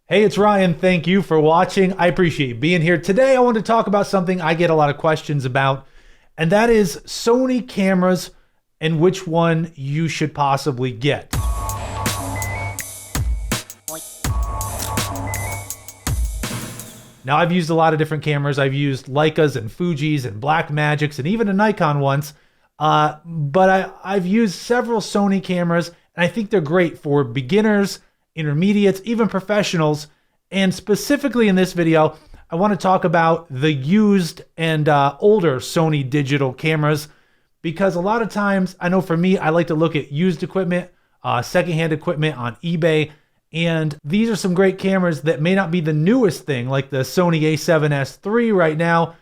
Hey, it's Ryan. Thank you for watching. I appreciate you being here. Today, I want to talk about something I get a lot of questions about, and that is Sony cameras and which one you should possibly get. Now, I've used a lot of different cameras. I've used Leicas and Fujis and Blackmagics and even a Nikon once, but I've used several Sony cameras, and I think they're great for beginners, intermediates, even professionals. And specifically in this video, I want to talk about the used and older Sony digital cameras, because a lot of times, I know for me, I like to look at used equipment, secondhand equipment on eBay, and these are some great cameras that may not be the newest thing, like the Sony A7 III right now,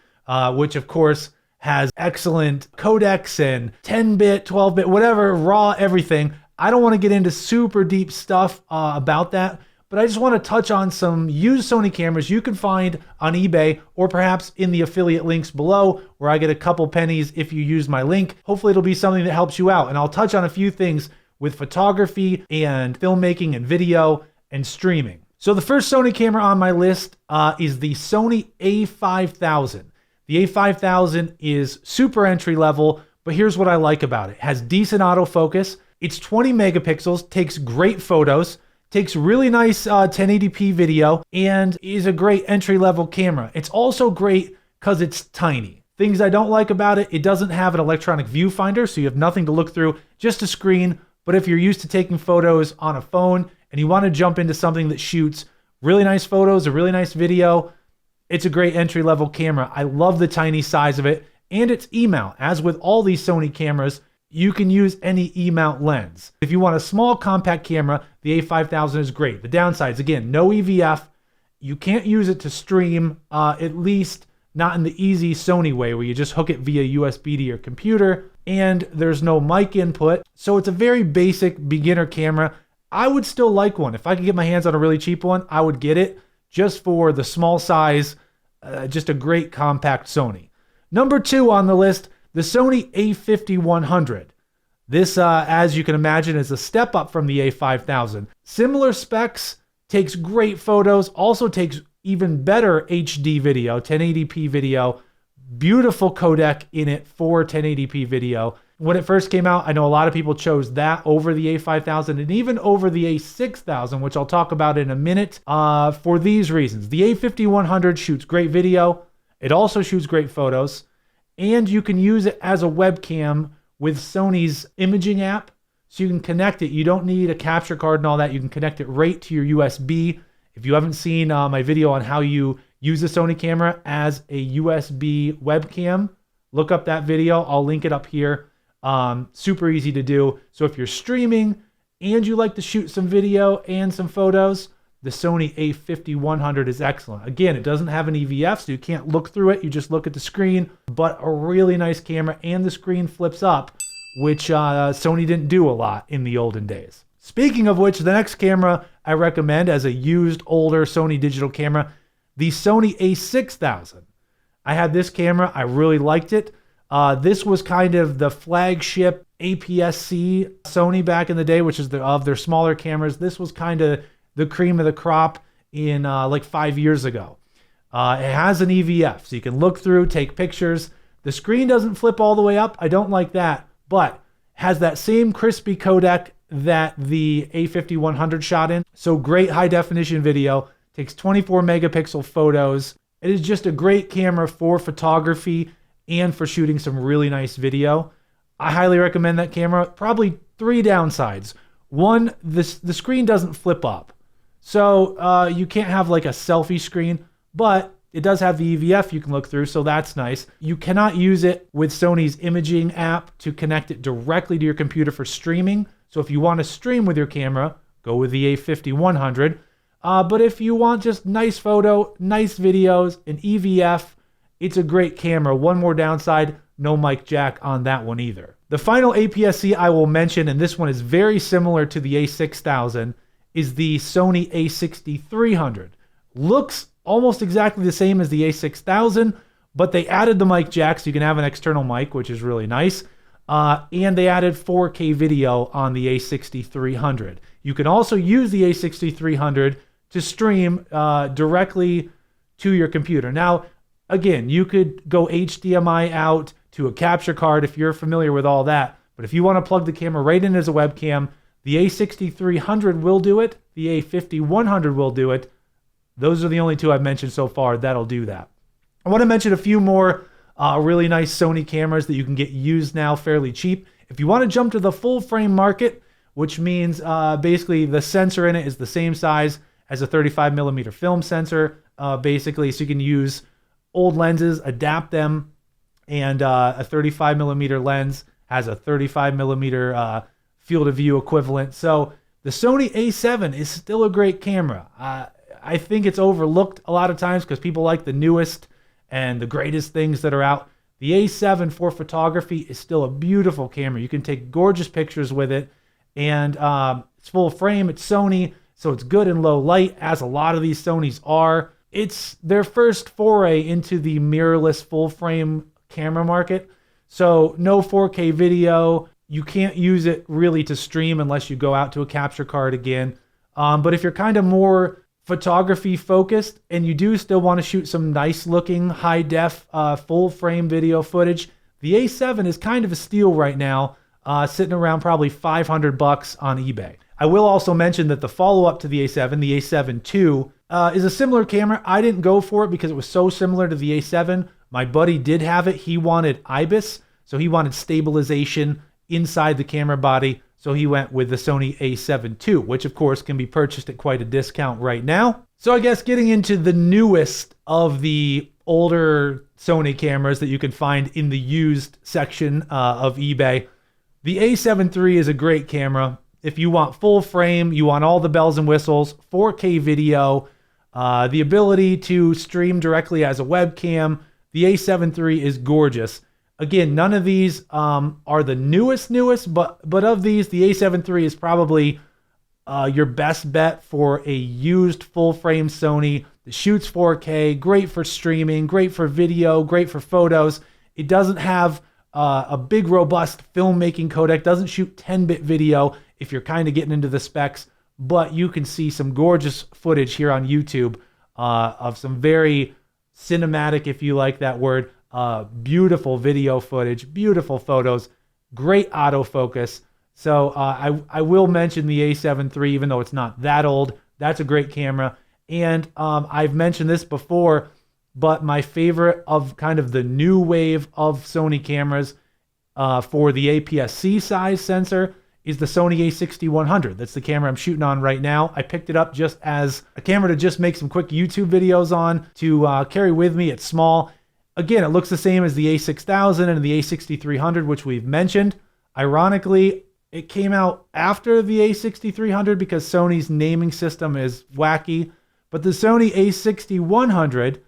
which of course has excellent codecs and 10-bit, 12-bit, whatever, raw, everything. I don't want to get into super deep stuff about that, but I just want to touch on some used Sony cameras you can find on eBay or perhaps in the affiliate links below, where I get a couple pennies if you use my link. Hopefully it'll be something that helps you out, and I'll touch on a few things with photography and filmmaking and video and streaming. So the first Sony camera on my list is the Sony A5000. The A5000 is super entry level, but here's what I like about it. It has decent autofocus. It's 20 megapixels, takes great photos, takes really nice 1080p video, and is a great entry-level camera. It's also great because it's tiny. Things I don't like about it, it doesn't have an electronic viewfinder, so you have nothing to look through, just a screen. But if you're used to taking photos on a phone and you want to jump into something that shoots really nice photos, a really nice video, it's a great entry-level camera. I love the tiny size of it, and it's E-mount. As with all these Sony cameras, you can use any E-mount lens. If you want a small compact camera, the A5000 is great. The downsides, again, no EVF. You can't use it to stream, at least not in the easy Sony way where you just hook it via USB to your computer, and there's no mic input. So it's a very basic beginner camera. I would still like one. If I could get my hands on a really cheap one, I would get it just for the small size, just a great compact Sony. Number 2 on the list, the Sony A5100. This, as you can imagine, is a step up from the A5000. Similar specs, takes great photos, also takes even better HD video, 1080p video, beautiful codec in it for 1080p video. When it first came out, I know a lot of people chose that over the A5000 and even over the A6000, which I'll talk about in a minute, for these reasons. The A5100 shoots great video. It also shoots great photos. And you can use it as a webcam with Sony's imaging app. So you can connect it. You don't need a capture card and all that. You can connect it right to your USB. If you haven't seen my video on how you use a Sony camera as a USB webcam, look up that video. I'll link it up here. Super easy to do. So if you're streaming and you like to shoot some video and some photos, the Sony A5100 is excellent. Again, it doesn't have an EVF, so you can't look through it. You just look at the screen, but a really nice camera, and the screen flips up, which Sony didn't do a lot in the olden days. Speaking of which, the next camera I recommend as a used, older Sony digital camera, the Sony A6000. I had this camera. I really liked it. This was kind of the flagship APS-C Sony back in the day, which is of their smaller cameras. This was kind of the cream of the crop in like 5 years ago. It has an EVF, so you can look through, take pictures. The screen doesn't flip all the way up. I don't like that, but has that same crispy codec that the A5100 shot in. So great high definition video, takes 24 megapixel photos. It is just a great camera for photography and for shooting some really nice video. I highly recommend that camera. Probably 3 downsides. One, the screen doesn't flip up. So you can't have like a selfie screen, but it does have the EVF you can look through, so that's nice. You cannot use it with Sony's imaging app to connect it directly to your computer for streaming. So if you want to stream with your camera, go with the A5100. But if you want just nice photo, nice videos, an EVF, it's a great camera. One more downside, no mic jack on that one either. The final APS-C I will mention, and this one is very similar to the A6000, is the Sony A6300. Looks almost exactly the same as the A6000, but they added the mic jack so you can have an external mic, which is really nice. And they added 4K video on the A6300. You can also use the A6300 to stream directly to your computer. Now, again, you could go HDMI out to a capture card if you're familiar with all that. But if you want to plug the camera right in as a webcam, the A6300 will do it. The A5100 will do it. Those are the only two I've mentioned so far that'll do that. I want to mention a few more really nice Sony cameras that you can get used now fairly cheap. If you want to jump to the full frame market, which means basically the sensor in it is the same size as a 35mm film sensor, basically, so you can use old lenses, adapt them, and a 35mm lens has a 35mm field of view equivalent. So the Sony A7 is still a great camera. I think it's overlooked a lot of times because people like the newest and the greatest things that are out. The A7 for photography is still a beautiful camera. You can take gorgeous pictures with it, and it's full frame. It's Sony, so it's good in low light, as a lot of these Sonys are. It's their first foray into the mirrorless full frame camera market. So no 4K video. You can't use it really to stream unless you go out to a capture card again. But if you're kind of more photography focused and you do still want to shoot some nice looking high def full frame video footage, the A7 is kind of a steal right now, sitting around probably $500 on eBay. I will also mention that the follow-up to the A7, the A7 II, is a similar camera. I didn't go for it because it was so similar to the A7. My buddy did have it. He wanted IBIS, so he wanted stabilization inside the camera body. So he went with the Sony A7 II, which of course can be purchased at quite a discount right now. So I guess getting into the newest of the older Sony cameras that you can find in the used section of eBay, the A7 III is a great camera. If you want full frame, you want all the bells and whistles, 4K video, the ability to stream directly as a webcam, the A7 III is gorgeous. Again, none of these are the newest, but of these, the A7 III is probably your best bet for a used full-frame Sony that shoots 4K, great for streaming, great for video, great for photos. It doesn't have a big, robust filmmaking codec, doesn't shoot 10-bit video if you're kind of getting into the specs, but you can see some gorgeous footage here on YouTube of some very cinematic, if you like that word, beautiful video footage, beautiful photos, great autofocus. So I will mention the A7 III, even though it's not that old. That's a great camera. And I've mentioned this before, but my favorite of kind of the new wave of Sony cameras for the APS-C size sensor is the Sony A6100. That's the camera I'm shooting on right now. I picked it up just as a camera to just make some quick YouTube videos on, to carry with me. It's small. Again, it looks the same as the A6000 and the A6300, which we've mentioned. Ironically, it came out after the A6300 because Sony's naming system is wacky. But the Sony A6100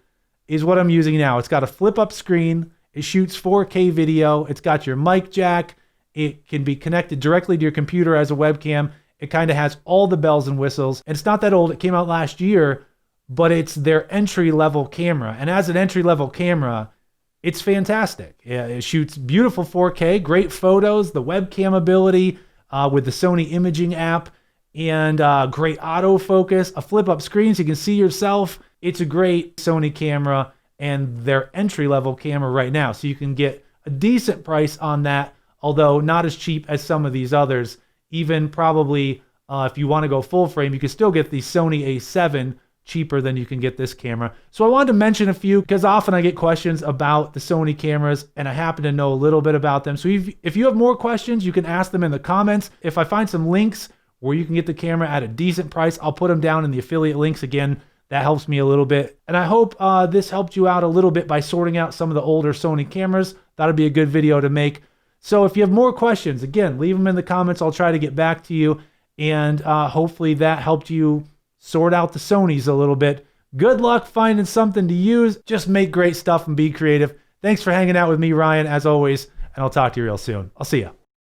is what I'm using now. It's got a flip-up screen. It shoots 4K video. It's got your mic jack. It can be connected directly to your computer as a webcam. It kind of has all the bells and whistles. And it's not that old. It came out last year, but it's their entry-level camera. And as an entry-level camera, it's fantastic. It shoots beautiful 4K, great photos, the webcam ability with the Sony imaging app, and great autofocus, a flip-up screen so you can see yourself. It's a great Sony camera and their entry-level camera right now. So you can get a decent price on that, although not as cheap as some of these others. Even probably if you want to go full frame, you can still get the Sony A7 cheaper than you can get this camera. So I wanted to mention a few because often I get questions about the Sony cameras and I happen to know a little bit about them. So if you have more questions, you can ask them in the comments. If I find some links where you can get the camera at a decent price, I'll put them down in the affiliate links. Again, that helps me a little bit. And I hope this helped you out a little bit by sorting out some of the older Sony cameras. That'll be a good video to make. So if you have more questions, again, leave them in the comments. I'll try to get back to you. And hopefully that helped you sort out the Sonys a little bit. Good luck finding something to use. Just make great stuff and be creative. Thanks for hanging out with me, Ryan, as always, and I'll talk to you real soon. I'll see ya.